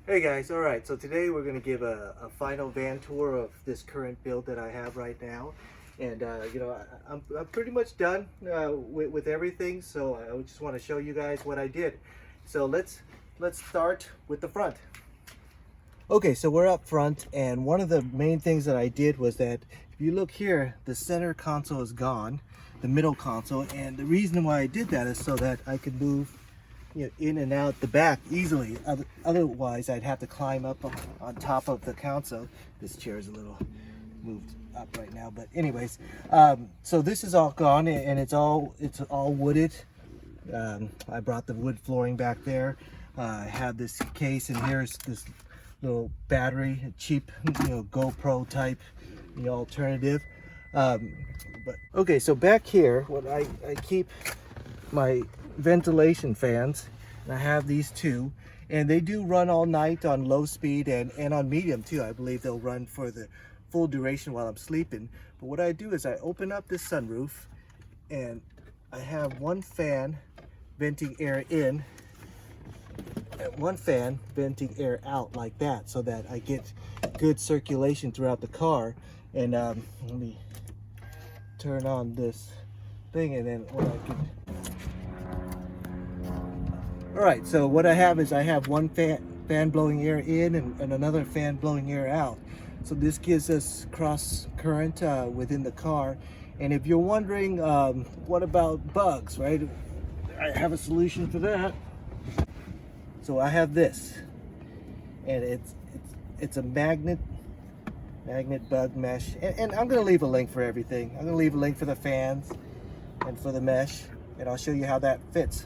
Hey guys, alright, so today we're going to give a final van tour of this current build that I have right now. And I'm pretty much done with everything, so I just want to show you guys what I did. So let's start with the front. Okay, so we're up front, and one of the main things that I did was that if you look here, the center console is gone, the middle console, and the reason why I did that is so that I could move in and out the back easily. Otherwise I'd have to climb up on top of the console. This chair is a little moved up right now, but anyways, so this is all gone, and it's all wooded. I brought the wood flooring back there. I have this case, and here's this little battery, cheap GoPro type alternative. But okay, so back here, what I keep my ventilation fans, and I have these two, and they do run all night on low speed and on medium too. I believe they'll run for the full duration while I'm sleeping. But what I do is I open up this sunroof, and I have one fan venting air in and one fan venting air out, like that, so that I get good circulation throughout the car. And let me turn on this thing, and then what I can. Alright, so what I have is I have one fan blowing air in and another fan blowing air out. So this gives us cross current within the car. And if you're wondering, what about bugs, right? I have a solution for that. So I have this, and it's a magnet bug mesh. And I'm going to leave a link for everything. I'm going to leave a link for the fans and for the mesh, and I'll show you how that fits.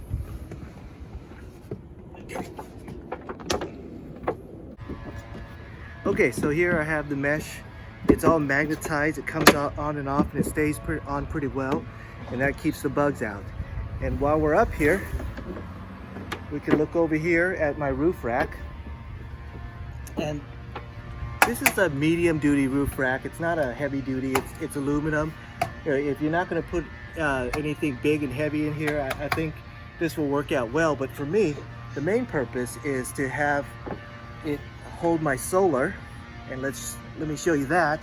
Okay, so here I have the mesh. It's all magnetized. It comes on and off, and it stays on pretty well, and that keeps the bugs out. And while we're up here, we can look over here at my roof rack. And this is a medium duty roof rack. It's not a heavy duty. It's aluminum. If you're not going to put anything big and heavy in here, I think this will work out well. But for me, the main purpose is to have it hold my solar, and let me show you that.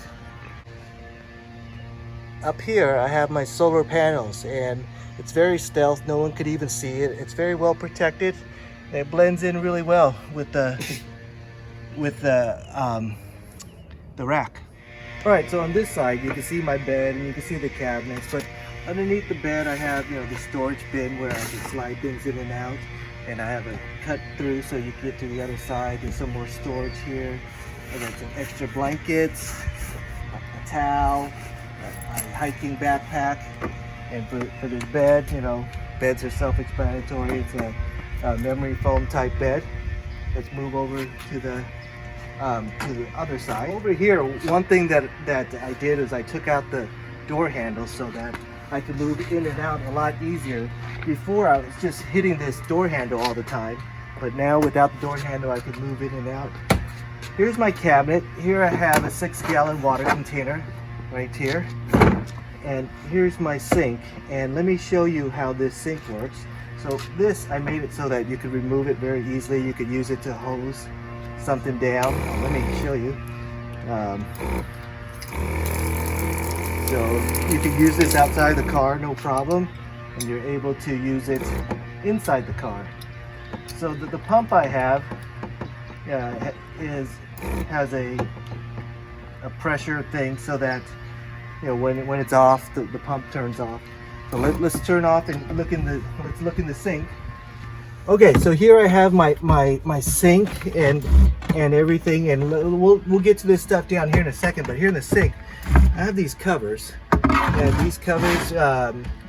Up here I have my solar panels, and it's very stealth. No one could even see it. It's very well protected. It blends in really well with the rack. All right, so on this side you can see my bed and you can see the cabinets, but underneath the bed I have the storage bin where I can slide things in and out. And I have a cut through so you can get to the other side. There's some more storage here. I got some extra blankets, a towel, a hiking backpack, and for this bed, beds are self-explanatory. It's a memory foam type bed. Let's move over to the other side. Over here, one thing that I did is I took out the door handle so that I could move in and out a lot easier. Before, I was just hitting this door handle all the time, but now without the door handle I could move in and out. Here's my cabinet. Here I have a 6-gallon water container right here, and here's my sink. And let me show you how this sink works. So this, I made it so that you could remove it very easily. You could use it to hose something down. Let me show you. So you can use this outside the car, no problem, and you're able to use it inside the car. So the pump I have has a pressure thing, so that when it's off, the pump turns off. So let's turn off and let's look in the sink. Okay, so here I have my sink and everything, and we'll get to this stuff down here in a second. But here in the sink, I have these covers, and these covers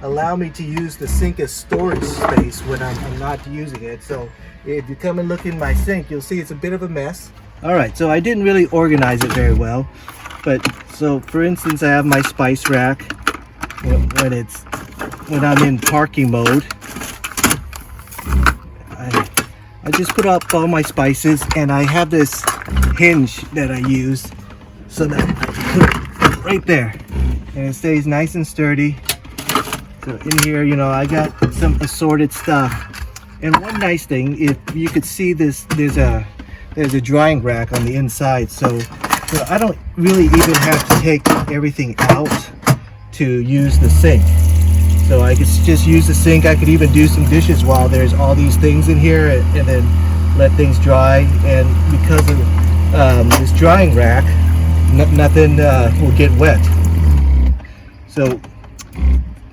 allow me to use the sink as storage space when I'm not using it. So if you come and look in my sink, you'll see it's a bit of a mess. All right, so I didn't really organize it very well, but so for instance, I have my spice rack. When I'm in parking mode, I just put up all my spices, and I have this hinge that I use so that I can put it right there, and it stays nice and sturdy. So in here, I got some assorted stuff. And one nice thing, if you could see this, there's there's a drying rack on the inside, so I don't really even have to take everything out to use the sink. So I could just use the sink. I could even do some dishes while there's all these things in here, and then let things dry. And because of this drying rack, nothing will get wet. So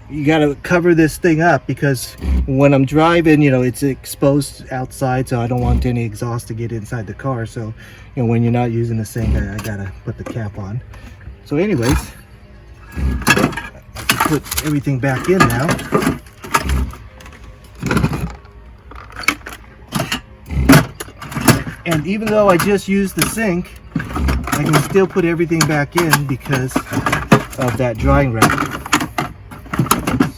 you got to cover this thing up, because when I'm driving, it's exposed outside, so I don't want any exhaust to get inside the car. So when you're not using the sink, I gotta put the cap on. So anyways, put everything back in now. And even though I just used the sink, I can still put everything back in because of that drying rack.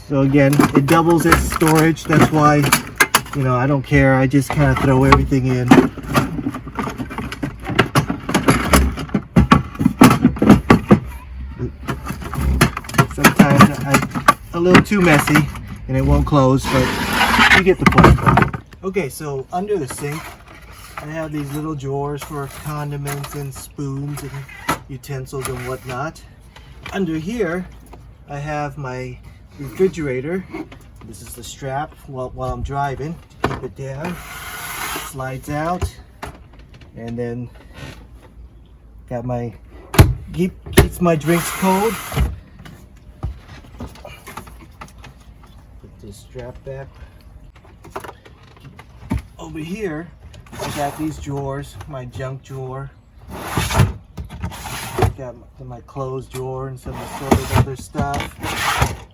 So again, it doubles as storage. That's why, I don't care. I just kind of throw everything in. Sometimes I'm a little too messy and it won't close, but you get the point. Okay, so under the sink, I have these little drawers for condiments and spoons and utensils and whatnot. Under here, I have my refrigerator. This is the strap while I'm driving to keep it down. Slides out, and then got my keeps my drinks cold. Put this strap back. Over here, I got these drawers, my junk drawer. Got my clothes drawer and some assorted other stuff.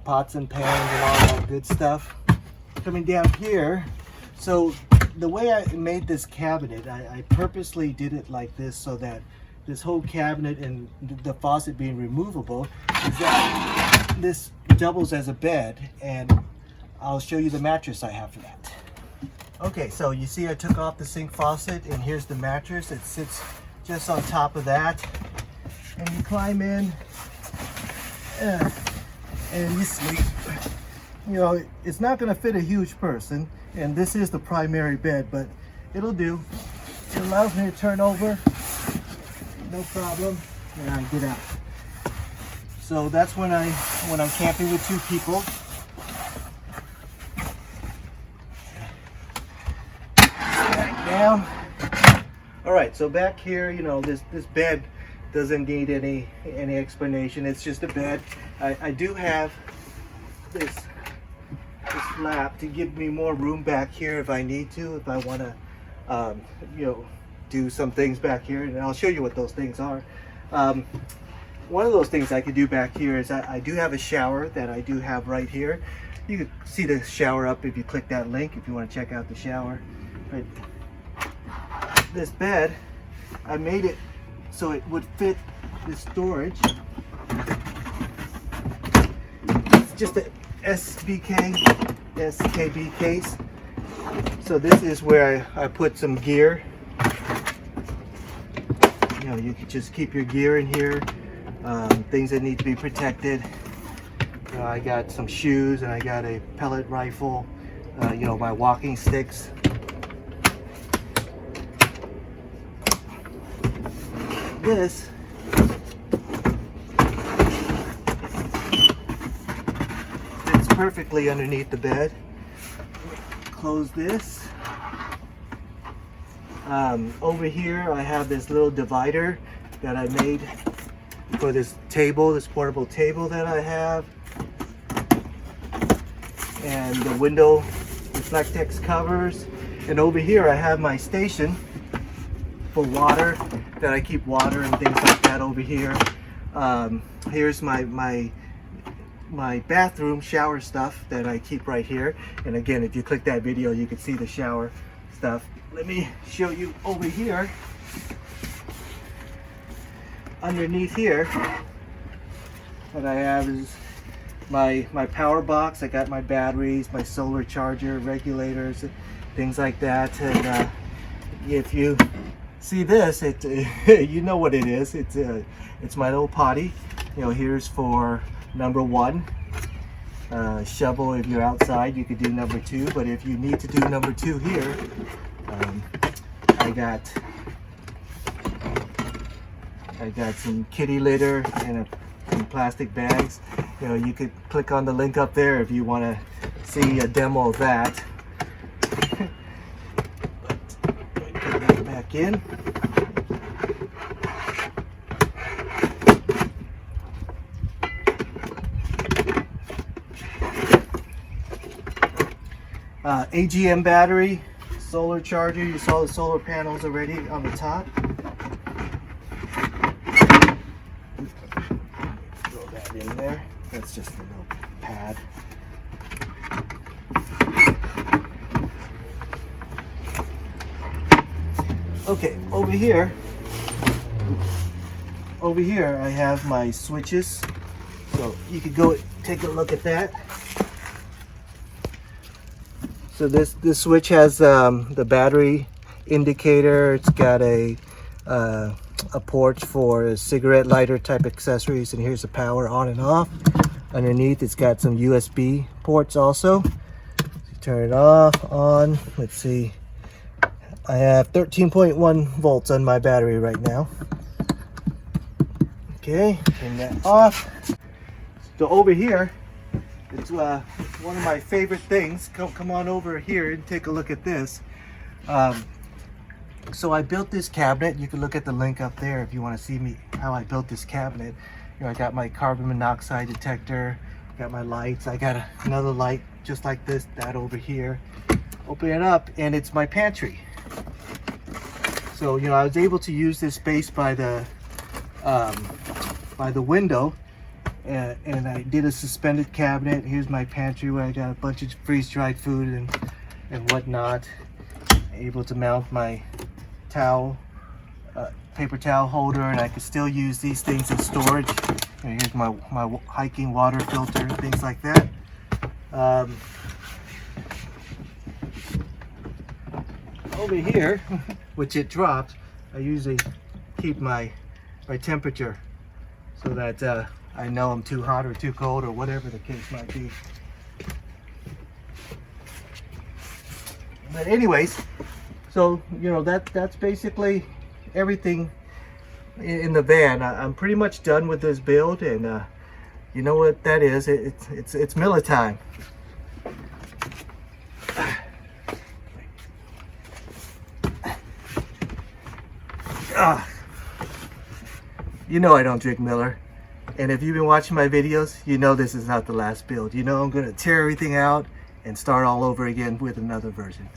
Pots and pans and all that good stuff. Coming down here, so the way I made this cabinet, I purposely did it like this so that this whole cabinet and the faucet being removable, is that this doubles as a bed, and I'll show you the mattress I have for that. Okay, so you see I took off the sink faucet, and here's the mattress. It sits just on top of that, and you climb in and you sleep. It's not going to fit a huge person, and this is the primary bed, but it'll do. It allows me to turn over, no problem, and I get out. So that's when I'm camping with two people. Back down. All right, so back here, this bed doesn't need any explanation. It's just a bed. I do have this flap to give me more room back here if I need to, if I want to do some things back here, and I'll show you what those things are. One of those things I could do back here is I do have a shower that I do have right here. You can see the shower up if you click that link if you want to check out the shower. But this bed, I made it so it would fit the storage. It's just a SKB case. So this is where I put some gear. You can just keep your gear in here, things that need to be protected. I got some shoes, and I got a pellet rifle, my walking sticks. This fits perfectly underneath the bed. Close this. Over here I have this little divider that I made for this table, this portable table that I have, and the window Reflectex covers. And over here I have my station for water, that I keep water and things like that over here. Here's my bathroom shower stuff that I keep right here. And again, if you click that video, you can see the shower stuff. Let me show you over here. Underneath here, what I have is my power box. I got my batteries, my solar charger, regulators, things like that. And if you see this, you know what it is. It's my little potty. Here's for number 1. Shovel if you're outside. You could do number 2, but if you need to do number 2 here, I got I got some kitty litter and some plastic bags. You know, you could click on the link up there if you want to see a demo of that. Put that back in. AGM battery, solar charger. You saw the solar panels already on the top. Throw that in there. That's just a little pad. Okay, over here I have my switches. So you could go take a look at that. So this switch has the battery indicator. It's got a port for cigarette lighter type accessories, and here's the power on and off. Underneath it's got some USB ports also. So you turn it off, on. Let's see. I have 13.1 volts on my battery right now. Okay, turn that off. So over here, it's one of my favorite things. Come on over here and take a look at this. So I built this cabinet. You can look at the link up there if you want to see how I built this cabinet. You know, I got my carbon monoxide detector, got my lights. I got another light just like this, that over here. Open it up and it's my pantry. So, you know, I was able to use this space by the window. And I did a suspended cabinet. Here's my pantry where I got a bunch of freeze-dried food and whatnot. Able to mount my towel, paper towel holder, and I can still use these things in storage. And here's my hiking water filter, things like that. Over here, which it dropped, I usually keep my temperature so that I know I'm too hot or too cold or whatever the case might be. But anyways, so you know that's basically everything in the van. I'm pretty much done with this build, and you know what that is? It's Miller time. You know I don't drink Miller. And if you've been watching my videos, you know this is not the last build. You know I'm going to tear everything out and start all over again with another version.